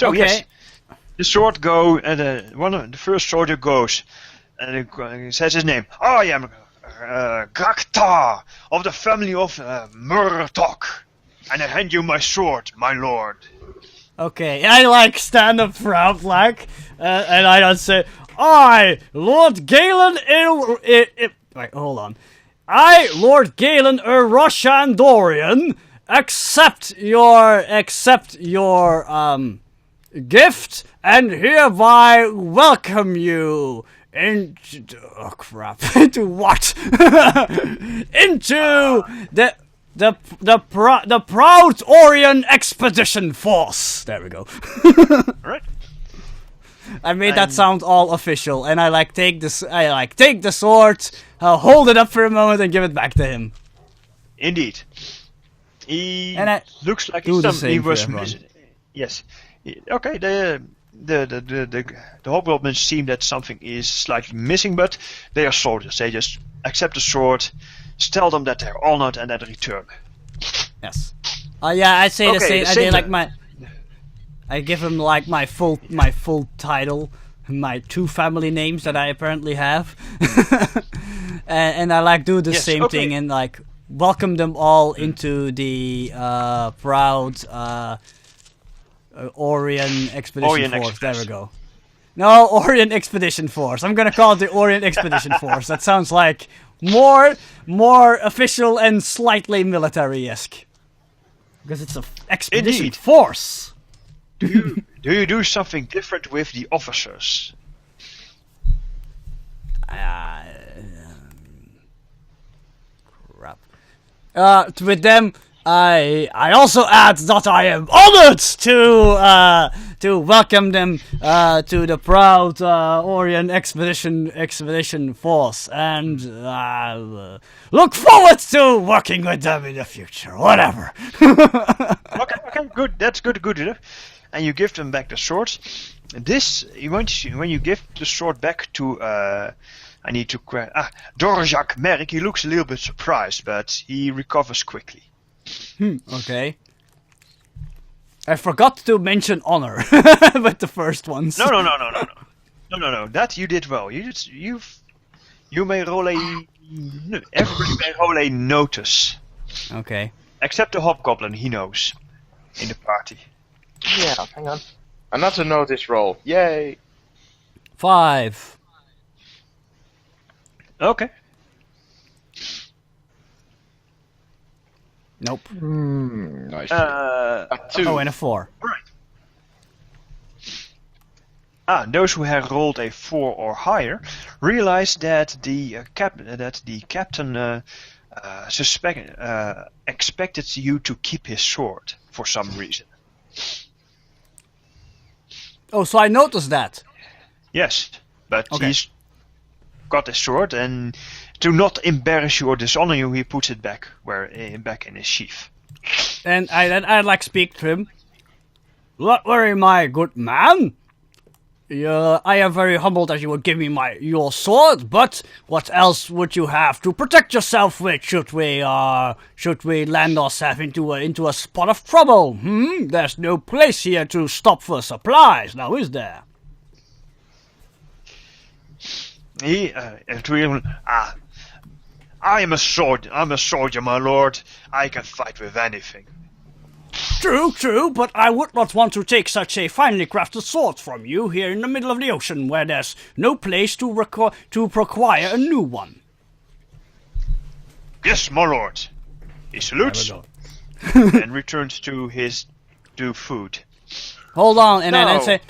So Okay. yes, the sword go, and the first soldier goes, and he says his name. I am Grakta of the family of Murtok, and I hand you my sword, my lord. Okay, I like stand up proud like, and I don't say, I, Lord Galen wait, hold on. I, Lord Galen Roshandorian, accept your gift and hereby welcome you into into what? Into the Proud Orion Expedition Force. There we go. Right. I made that sound all official, and I take the sword, hold it up for a moment, and give it back to him. Indeed. He And I looks like do the he same for was everyone. yes. Okay. The hobgoblins seem that something is slightly missing, but they are soldiers. They just accept the sword, tell them that they're honored, and then return. Yes. Yeah, I say the Okay, same. I give him like my full title, my 2 family names that I apparently have, and I like do the same thing and like welcome them all into the proud Orion Expedition Force. There we go. No, Orion Expedition Force. I'm gonna call it the Orion Expedition Force. That sounds like more official and slightly military-esque. Because it's an expedition Indeed. force. Do you do something different with the officers? Crap. With them, I also add that I am honored to welcome them to the proud Orion Expedition Force, and look forward to working with them in the future. Whatever. Okay, good. That's good enough. And you give them back the swords. This, when you give the sword back to, Dorjak Merrick, he looks a little bit surprised, but he recovers quickly. Okay. I forgot to mention honor with the first ones. No. That you did well. You may roll everybody may roll a notice. Okay. Except the hobgoblin, he knows. In the party. Yeah, hang on. Another notice roll. Yay! 5. Okay. Nope. Nice. 2. Oh, and a 4. Right. Those who have rolled a 4 or higher realize that the captain expected you to keep his sword for some reason. Oh, so I noticed that. Yes, but Okay. he's got his sword, and to not embarrass you or dishonor you, he puts it back back in his sheath. And I'd like speak to him. Not worry, my good man. I am very humbled that you would give me your sword, but what else would you have to protect yourself with should we land ourselves into a spot of trouble? There's no place here to stop for supplies, now is there? I am a soldier, my lord. I can fight with anything. True, but I would not want to take such a finely crafted sword from you here in the middle of the ocean, where there's no place to procure a new one. Yes, my lord. He salutes and returns to his food. Hold on, and No. I say,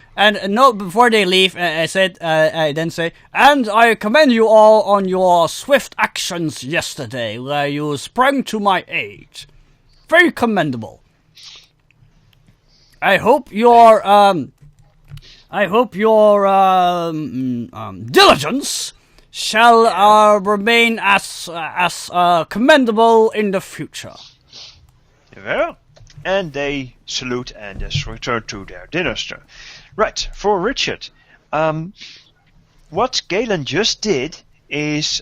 before they leave, I then say, and I commend you all on your swift actions yesterday, where you sprang to my aid. Very commendable. I hope your diligence shall remain as commendable in the future. Well, and they salute and just return to their dinner. Right, for Richard, what Galen just did is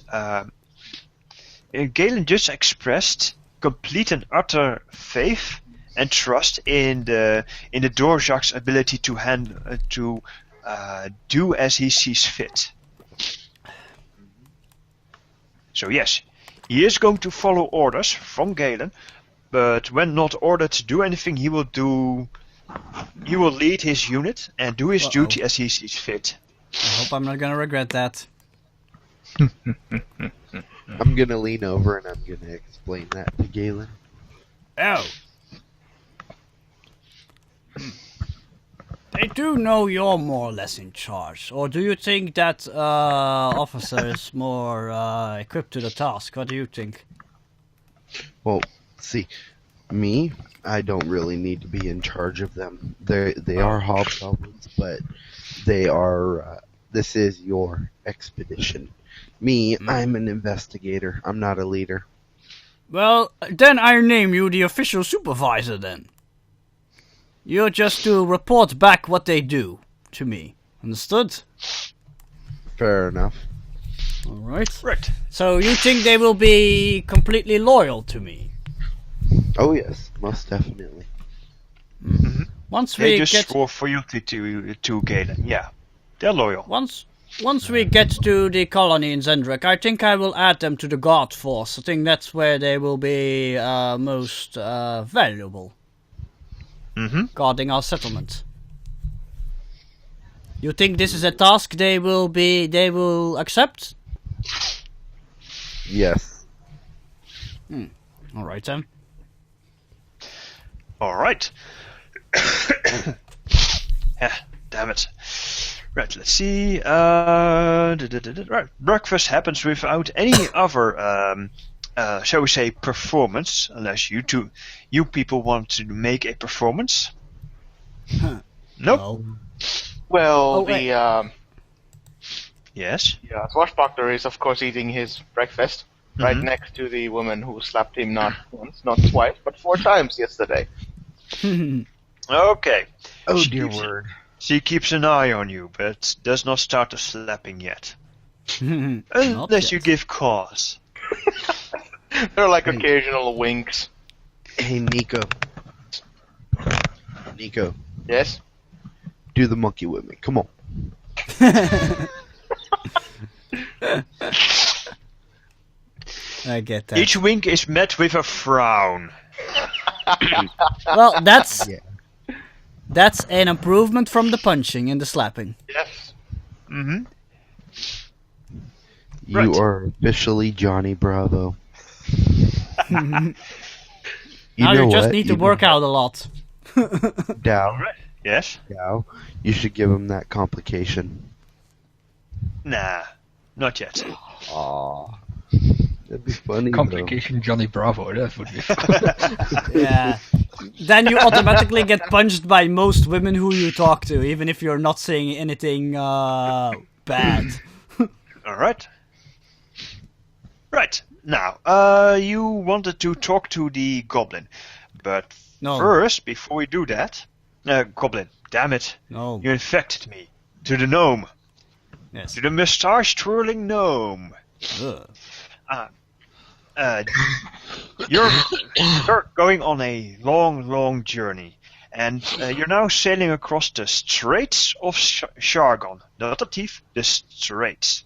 Galen just expressed complete and utter faith and trust in the Dvorak's ability to do as he sees fit. So yes, he is going to follow orders from Galen, but when not ordered to do anything, he will lead his unit and do his duty as he sees fit. I hope I'm not gonna regret that. I'm gonna lean over and I'm gonna explain that to Galen. Oh. They do know you're more or less in charge, or do you think that officer is more equipped to the task? What do you think? Well, see, me, I don't really need to be in charge of them. They are hobgoblins, but they are. This is your expedition. Me, I'm an investigator. I'm not a leader. Well, then I name you the official supervisor then. You're just to report back what they do to me. Understood? Fair enough. Alright. Right. So you think they will be completely loyal to me? Oh yes, most definitely. Once They we just get swore fealty to Galen. Yeah, they're loyal. once we get to the colony in Xen'drik, I think I will add them to the guard force. I think that's where they will be most valuable. Guarding our settlement. You think this is a task they will accept? Yes. Alright then. Alright. Damn it. Right, let's see. Right. Breakfast happens without any other, shall we say, performance, unless you people want to make a performance. Nope. No. Well, wait. Yes. Swashbuckler is of course eating his breakfast right next to the woman who slapped him not once, not twice, but 4 times yesterday. Okay. Oh dear word. She keeps an eye on you, but does not start the slapping yet. Not Unless you yet. give cause. They're like occasional winks. Hey Nico. Nico, Yes? do the monkey with me. Come on. I get that. Each wink is met with a frown. Well, that's Yeah. that's an improvement from the punching and the slapping. Yes. Mm-hmm. You Right. are officially Johnny Bravo. Now you just what? need to work out a lot. Dow, Yes? Dow, you should give him that complication. Nah, not yet. Aw. That'd be funny, Complication Johnny Bravo, that would be fun. Yeah. Then you automatically get punched by most women who you talk to, even if you're not saying anything bad. Alright. Right. Now, you wanted to talk to the goblin. But No. first, before we do that... goblin, damn it. No. You infected me. To the gnome. Yes. To the mustache-twirling gnome. Ugh. You're going on a long journey, and you're now sailing across the Straits of Shargon. Not the Teeth, the Straits.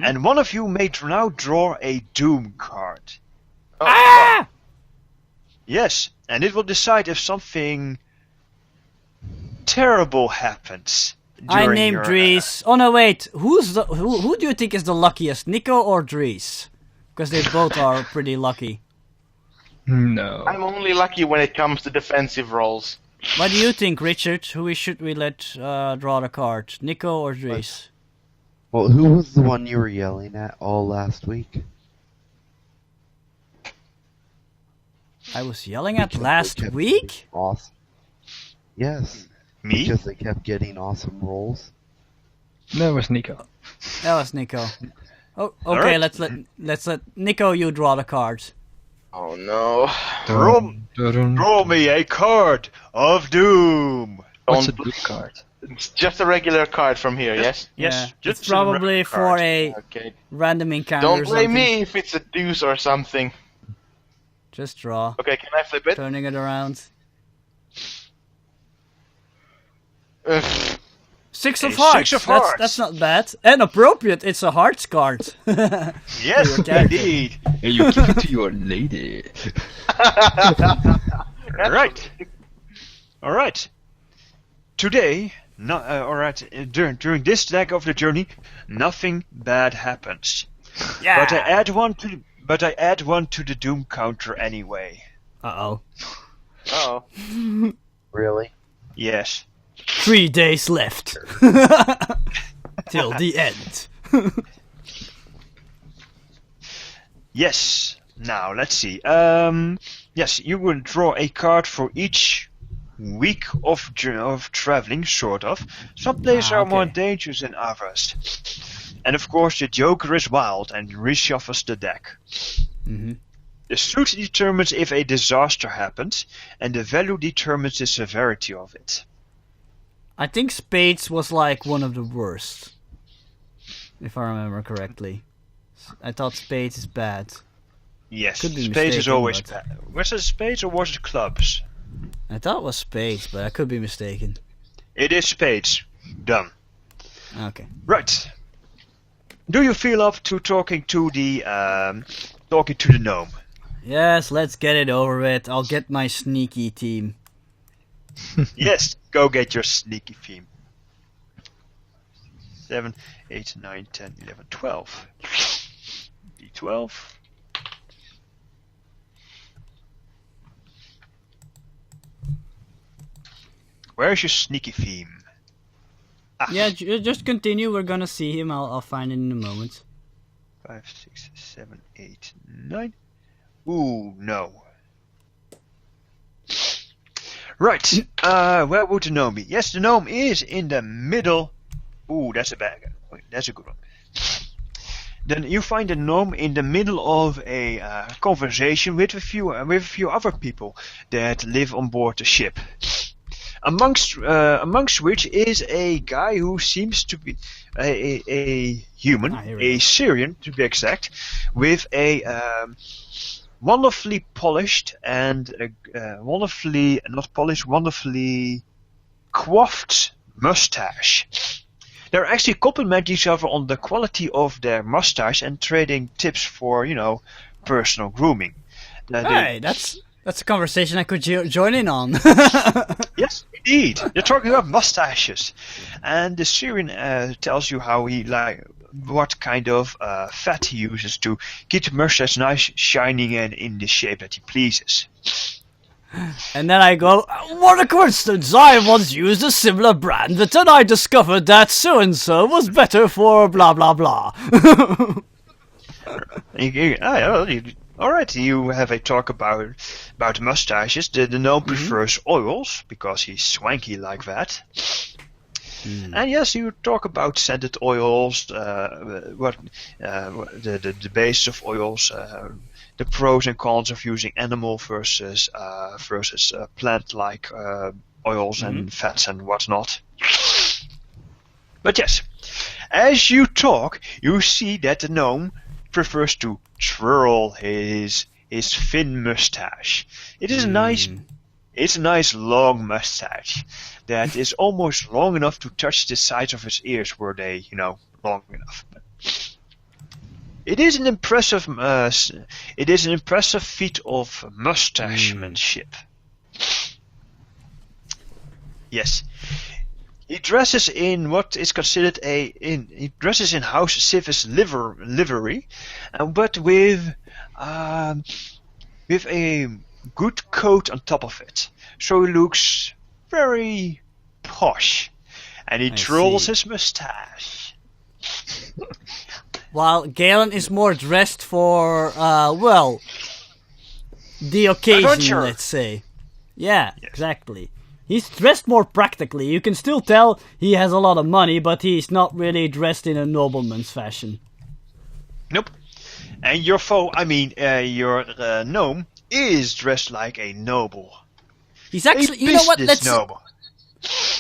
And one of you may now draw a Doom card. Oh, Yes, and it will decide if something terrible happens. I during named your, Dries. Oh no, wait. Who do you think is the luckiest, Nico or Dries? Because they both are pretty lucky. No. I'm only lucky when it comes to defensive roles. What do you think, Richard? Who should we let draw the card, Nico or Dries? Well, who was the one you were yelling at all last week? I was yelling at Because they last kept week? getting Awesome. Yes. Me? Because they kept getting awesome rolls. That was Nico. That was Nico. Oh, okay. Alright. Let's let Nico you draw the cards. Oh no. Draw me a card of doom. What's a Don't- good card? It's just a regular card from here, yes? Yes, Yeah, just it's a probably regular for card. a Okay. random encounter. Don't or blame something. me if it's a deuce or something. Just draw. Okay, can I flip it? Turning it around. Six of A hearts. six of hearts. That's not bad. And appropriate. It's a hearts card. Yes, indeed. And you give it to your lady. Right. All right. Today, during this leg of the journey, nothing bad happens. Yeah. But I add one to the doom counter anyway. Uh-oh. Oh. Really? Yes. 3 days left. Till the end. Yes. Now, let's see. Yes, you will draw a card for each week of traveling, sort of. Some places are more dangerous than others. And of course, the Joker is wild and reshuffles the deck. Mm-hmm. The suit determines if a disaster happens, and the value determines the severity of it. I think Spades was like one of the worst. If I remember correctly. I thought Spades is bad. Yes, Could be spades is mistaken, always but- bad. Was it spades or was it clubs? I thought it was Spades, but I could be mistaken. It is spades. Done. Okay. Right. Do you feel up to talking to the gnome? Yes, let's get it over with. I'll get my sneaky team. Yes, go get your sneaky theme. 7, 8, 9, 10, 11, 12. D12. Where's your sneaky theme? Yeah, just continue. We're gonna see him. I'll find it in a moment. 5, 6, 7, 8, 9. Ooh, no. Right, where would the gnome be? Yes, the gnome is in the middle. Ooh, that's a bad guy. Wait, that's a good one. Then you find the gnome in the middle of a conversation with a few other people that live on board the ship. Amongst which is a guy who seems to be a human, here we a go. Syrian to be exact, with a wonderfully polished and wonderfully coiffed mustache. They're actually compliment each other on the quality of their mustache and trading tips for, personal grooming. Hey, that's a conversation I could join in on. Yes, indeed. They're talking about mustaches, and the Syrian tells you how what kind of fat he uses to keep the mustache nice, shining, and in the shape that he pleases. And then I go, what a coincidence! I once used a similar brand, but then I discovered that so-and-so was better for blah blah blah. Alright, you have a talk about mustaches. The gnome prefers oils, because he's swanky like that. And yes, you talk about scented oils, the basis of oils, the pros and cons of using animal versus plant-like oils and fats and whatnot. But yes, as you talk, you see that the gnome prefers to twirl his thin mustache. It's a nice long mustache that is almost long enough to touch the sides of his ears were they, long enough. It is an impressive feat of mustachemanship. Yes. He dresses in what is considered he dresses in House Civis livery, but with a good coat on top of it. So he looks very posh, and he twirls his mustache. While Galen is more dressed for, the occasion, Adventure. let's say. Yeah, exactly. He's dressed more practically. You can still tell he has a lot of money, but he's not really dressed in a nobleman's fashion. Nope. And your your gnome is dressed like a noble. He's actually, you know what?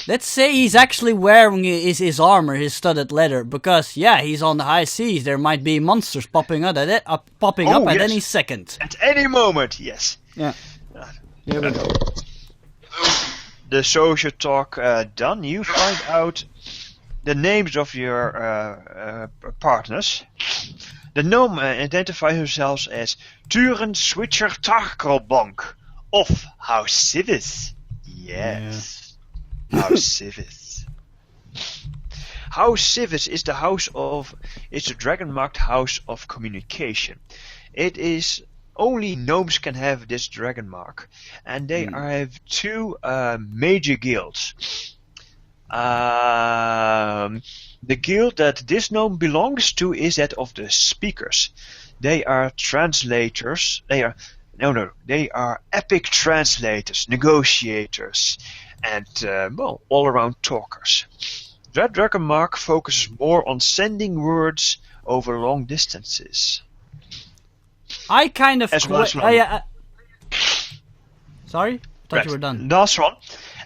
Let's say he's actually wearing his armor, his studded leather, because he's on the high seas. There might be monsters popping up at any second. At any moment, yes. Yeah. Here we go. the social talk done, you find out the names of your partners. The gnome identifies themselves as Turen Switcher Tarkelbank of House Civis. Yes, House Civis. House Civis is the dragon-marked house of communication. It is only gnomes can have this dragon mark, and they have two major guilds. The guild that this gnome belongs to is that of the speakers. They are translators. They are epic translators, negotiators, and all-around talkers. That dragon mark focuses more on sending words over long distances. I kind of... As well as Sorry? Thought you were done. Last one.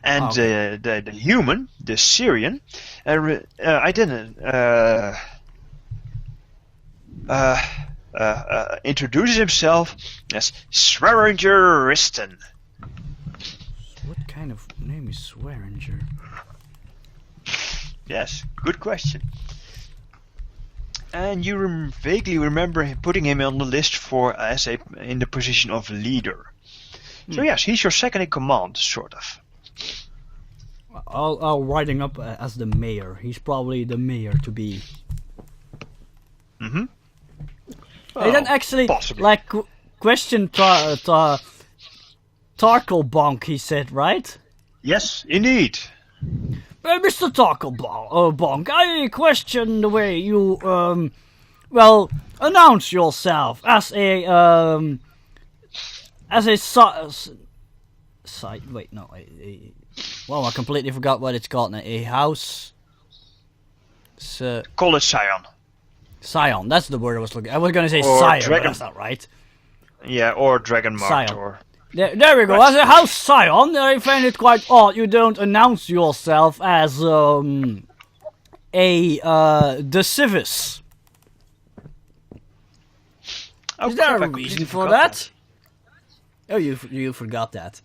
And the human, the Syrian, introduces himself as Swearinger Risten. What kind of name is Swearinger? Yes, good question. And you vaguely remember putting him on the list in the position of leader. So yes, he's your second in command, sort of. I'll write him up as the mayor. He's probably the mayor to be. Mm-hmm. I don't actually possibly. question Tarkelbank, he said, right? Yes, indeed. Mr. Tarkelbank, I question the way you announce yourself as a I completely forgot what it's called now. A house. Call it Scion. Scion, that's the word I was looking. I was gonna say Or Scion, dragon. but that's not right. Yeah, or Dragon Mark. Scion. There we go. As a house Scion, I find it quite odd you don't announce yourself as the Civis. Is there a reason for that? Oh, you forgot that.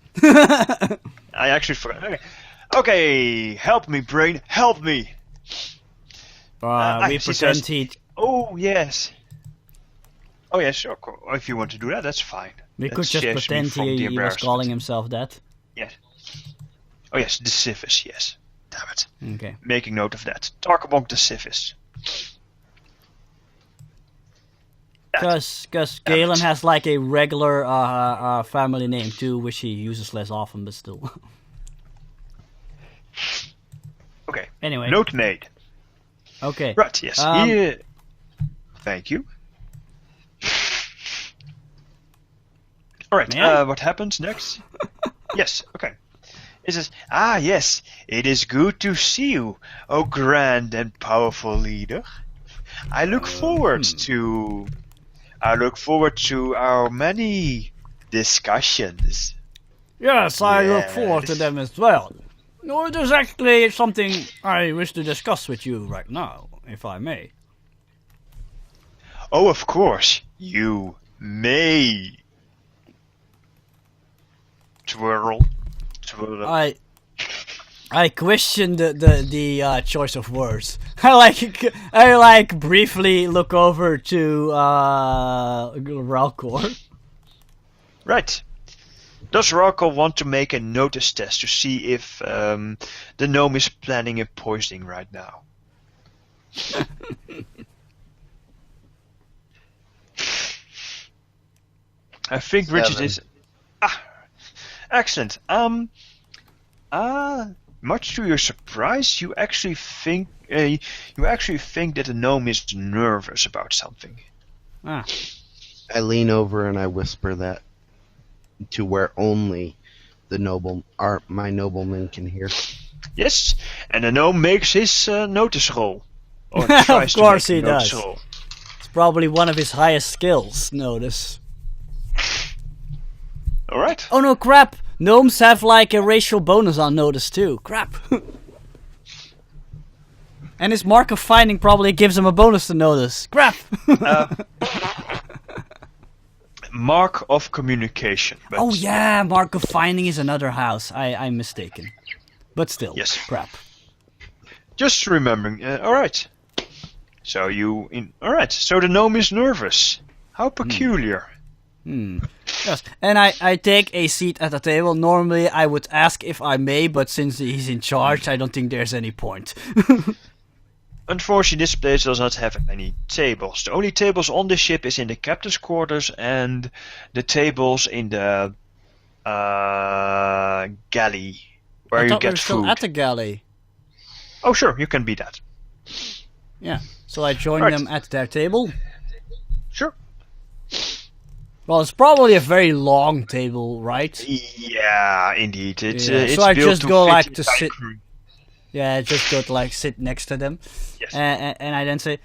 I actually forgot. Okay, help me, brain, help me. We pretend he. Oh yes. Oh yes, sure. If you want to do that, that's fine. We could just pretend he was calling himself that. Yes. Oh yes, the Civis. Yes. Damn it. Okay. Making note of that. Tarkelbank the Civis. Because Galen has like a regular family name too, which he uses less often, but still. Okay. Anyway. Note made. Okay. Right. Yes. Thank you. All right. What happens next? Yes. Okay. It says, yes. It is good to see you, O grand and powerful leader. I look forward to our many discussions. Yes, I look forward to them as well. No, it is actually something I wish to discuss with you right now, if I may. Oh, of course, you may. Twirl. I question the choice of words. I briefly look over to Ralcor. Right. Does Ralcor want to make a notice test to see if the gnome is planning a poisoning right now? I think 7. Richard is. Excellent. Much to your surprise, you actually think that the gnome is nervous about something. Ah. I lean over and I whisper that to where only my nobleman can hear. Yes, and the gnome makes his notice roll. Or Of tries course to make he a notice does. roll. It's probably one of his highest skills, notice. Alright. Oh no, crap! Gnomes have like a racial bonus on notice too. Crap. And his mark of finding probably gives him a bonus to notice. Crap! Mark of Communication. But Oh yeah, Mark of Finding is another house. I'm mistaken. But still, Yes. crap. Just remembering. Alright. So Alright, so the gnome is nervous. How peculiar. Yes, and I take a seat at the table. Normally I would ask if I may, but since he's in charge, I don't think there's any point. Unfortunately, this place does not have any tables. The only tables on the ship is in the captain's quarters and the tables in the galley where I you thought we get were still food. at the galley. Oh, sure, you can be that. Yeah, so I join Right. them at their table. Sure. Well, it's probably a very long table, right? Yeah, indeed. It's so I built just to go fit like the to entire sit. crew. Yeah, I just go to like sit next to them. Yes. And I then say,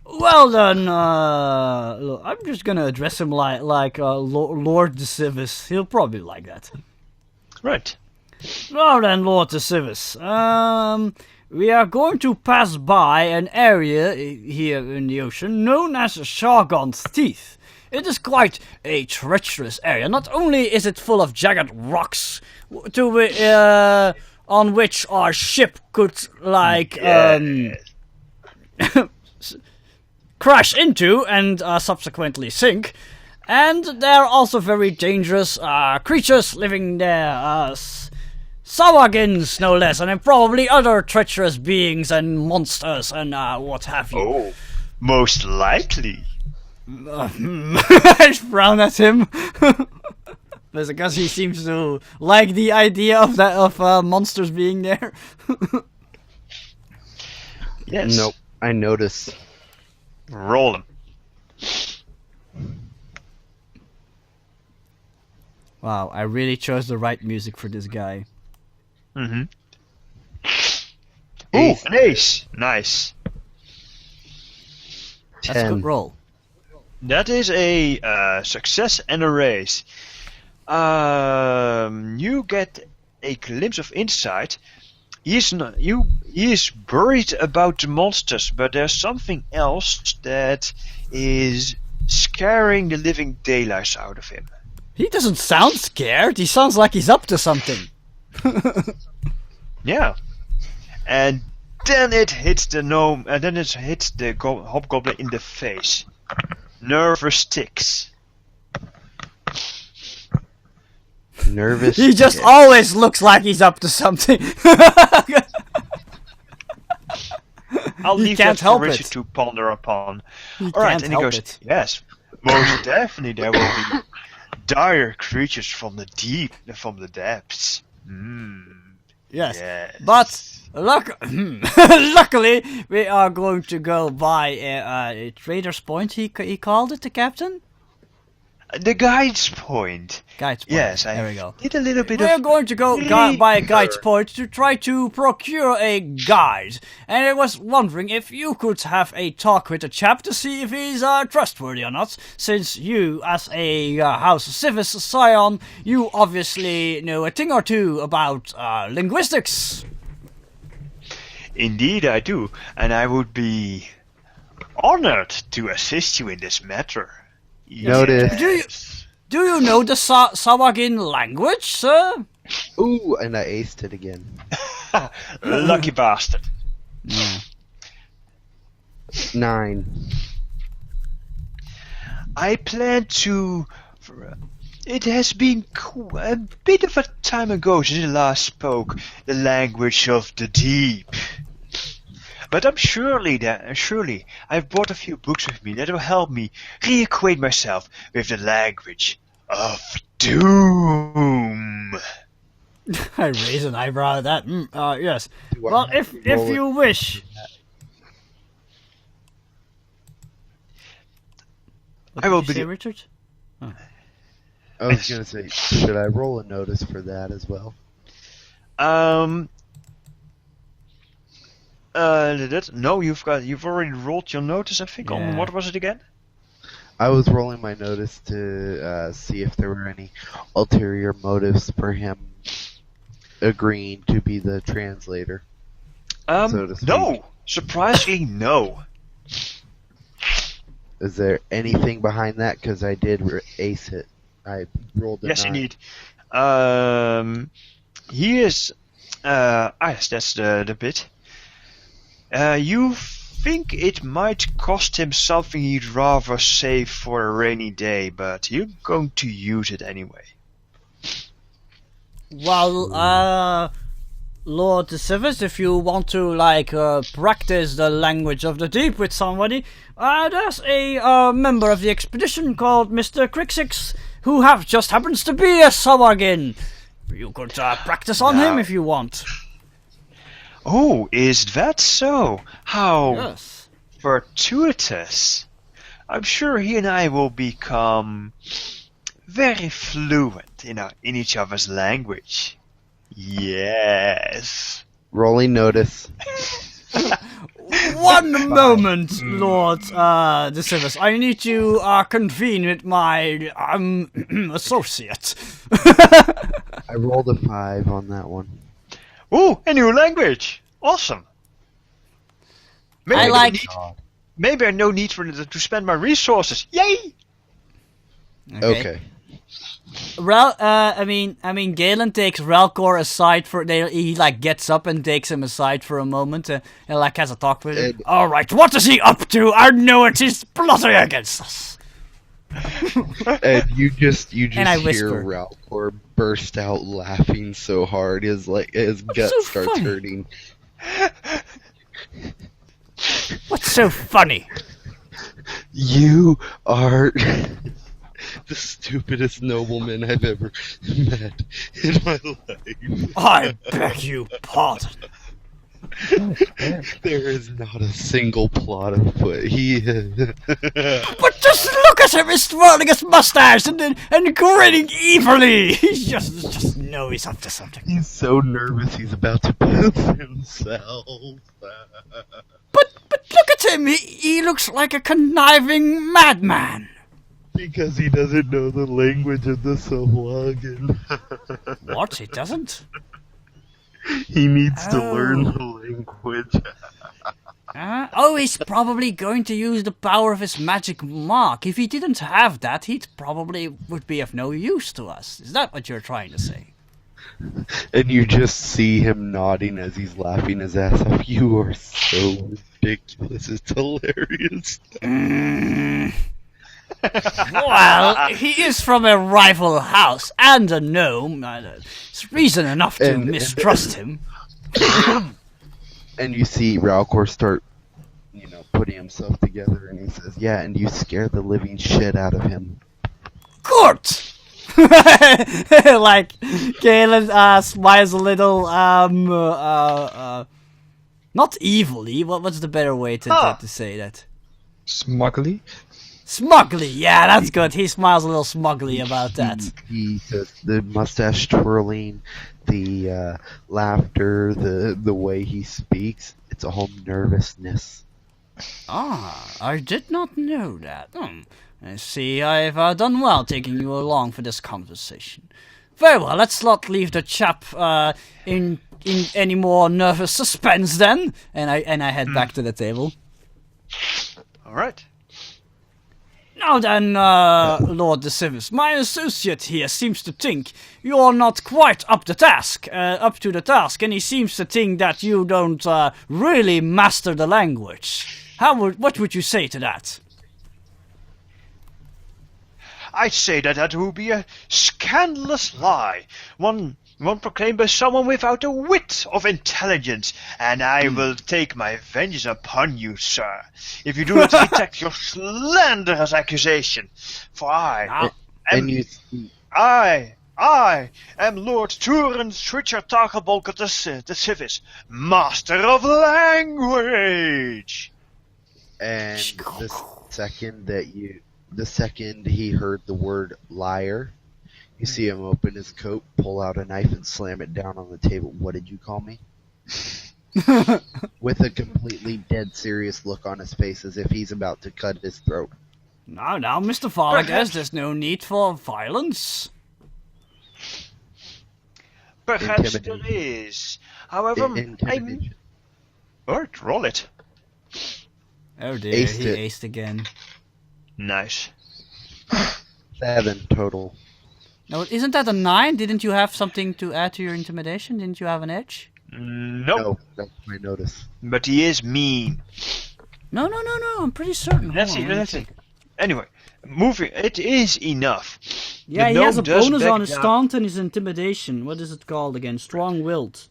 well then, look, I'm just gonna address him like Lord de Civis. He'll probably like that. Right. Well then, Lord de Civis, we are going to pass by an area here in the ocean known as Shargon's Teeth. It is quite a treacherous area. Not only is it full of jagged rocks on which our ship could crash into and subsequently sink, and there are also very dangerous creatures living there. Sawagins, no less, and then probably other treacherous beings and monsters and what have you. Oh, most likely. I frown at him. Because he seems to like the idea of monsters being there. Yes. Nope. I notice. Roll them. Wow, I really chose the right music for this guy. Mm-hmm. Ooh, an ace. Nice. That's a 10. good roll. That is a success and a raise. You get a glimpse of insight. He is worried about the monsters, but there's something else that is scaring the living daylights out of him. He doesn't sound scared. He sounds like he's up to something. Yeah. And then it hits the gnome, and then it hits the hobgoblin in the face. Nervous ticks. Nervous. He just tick. always looks like he's up to something. I'll He leave can't that help for Richard it. to ponder upon. He Alright, can't and he help goes, it. yes, most definitely there will be dire creatures from the deep, from the depths. Yes. Yes. But luckily, we are going to go by a trader's point. He called it, the captain. The guide's point. Guide's point. Yes, there we go. did a little bit We're of... going to go by a guide's point to try to procure a guide. And I was wondering if you could have a talk with the chap to see if he's trustworthy or not. Since you, as a House Civis scion, you obviously know a thing or two about linguistics. Indeed I do, and I would be honored to assist you in this matter. Notice. Do you know the Sawagin language, sir? Ooh, and I aced it again. Lucky bastard. 9. I plan to... It has been a bit of a time ago since I last spoke the language of the deep. But I'm surely I've brought a few books with me that will help me reacquaint myself with the language of doom. I raise an eyebrow at that. Yes. Do I Well, have if to roll you it? wish. What I will did you say, begin. Richard? I was gonna say, should I roll a notice for that as well? No, you've already rolled your notice, I think. On Yeah. what was it again? I was rolling my notice to see if there were any ulterior motives for him agreeing to be the translator. So to speak. No, surprisingly, no. Is there anything behind that? Because I did ace it. I rolled a 9. Yes, indeed. He is. Yes, that's the bit. You think it might cost him something he'd rather save for a rainy day, but you're going to use it anyway. Well, Lord Savage, if you want to, practice the language of the deep with somebody, there's a member of the expedition called Mr. Crixix, who just happens to be a Sawargin. You could practice on him if you want. Oh, is that so? How Yes. fortuitous. I'm sure he and I will become very fluent in each other's language. Yes. Rolling notice. One moment, Lord Savage. I need to convene with my associate. I rolled a 5 on that one. Ooh, a new language! Awesome. Maybe I like. Maybe I no need to spend my resources. Yay! Okay. Galen takes Relkor aside he gets up and takes him aside for a moment and has a talk with him. All right, what is he up to? I know it is plotting against us. And you just And I hear whisper. Ralcor burst out laughing so hard his gut so starts funny? hurting. What's so funny? You are the stupidest nobleman I've ever met in my life. I beg you pardon. There is not a single plot afoot. But just look at him! He's twirling his mustache and grinning evilly. He's just know he's up to something. He's so nervous he's about to piss himself. But look at him! He looks like a conniving madman. Because he doesn't know the language of the Sahuagin. What? He doesn't? He needs to learn Oh. the language. He's probably going to use the power of his magic mark. If he didn't have that, he probably would be of no use to us. Is that what you're trying to say? And you just see him nodding as he's laughing his ass off. You are so ridiculous. It's hilarious. Well, he is from a rival house and a gnome. It's reason enough to mistrust him. And you see Ralcor start, putting himself together, and he says, "Yeah, and you scare the living shit out of him." Good! Galen smiles a little, not evilly. What's the better way to say that? Smugly? Smugly, yeah, that's good. He smiles a little smugly about that. He says the mustache twirling, the laughter, the way he speaks, it's all nervousness. I did not know that. I see I've done well taking you along for this conversation. Very well, let's not leave the chap in any more nervous suspense then. And I head back to the table. Alright. Now then, Lord Decimus, my associate here seems to think you're not quite up to the task, and he seems to think that you don't really master the language. What would you say to that? I'd say that would be a scandalous lie. One proclaimed by someone without a whit of intelligence, and I will take my vengeance upon you, sir, if you do not detect your slanderous accusation. For I am Lord Turin Switcher-Takelbolker the Civis, Master of Language. And the second he heard the word liar, you see him open his coat, pull out a knife, and slam it down on the table. What did you call me? With a completely dead serious look on his face as if he's about to cut his throat. Now, Mr. Vargas, there's no need for violence. Perhaps there is. However, Intimidation. Alright, roll it. Oh dear, Aced he it. aced again. Nice. 7 total. Now, isn't that a 9? Didn't you have something to add to your intimidation? Didn't you have an edge? Nope. No, that's my notice. But he is mean. No. I'm pretty certain. Let's Hold see. on, let me Let's see. think. Anyway, moving. It is enough. Yeah, The he has a gnome does bonus back on his down. taunt and his intimidation. What is it called again? Strong-willed.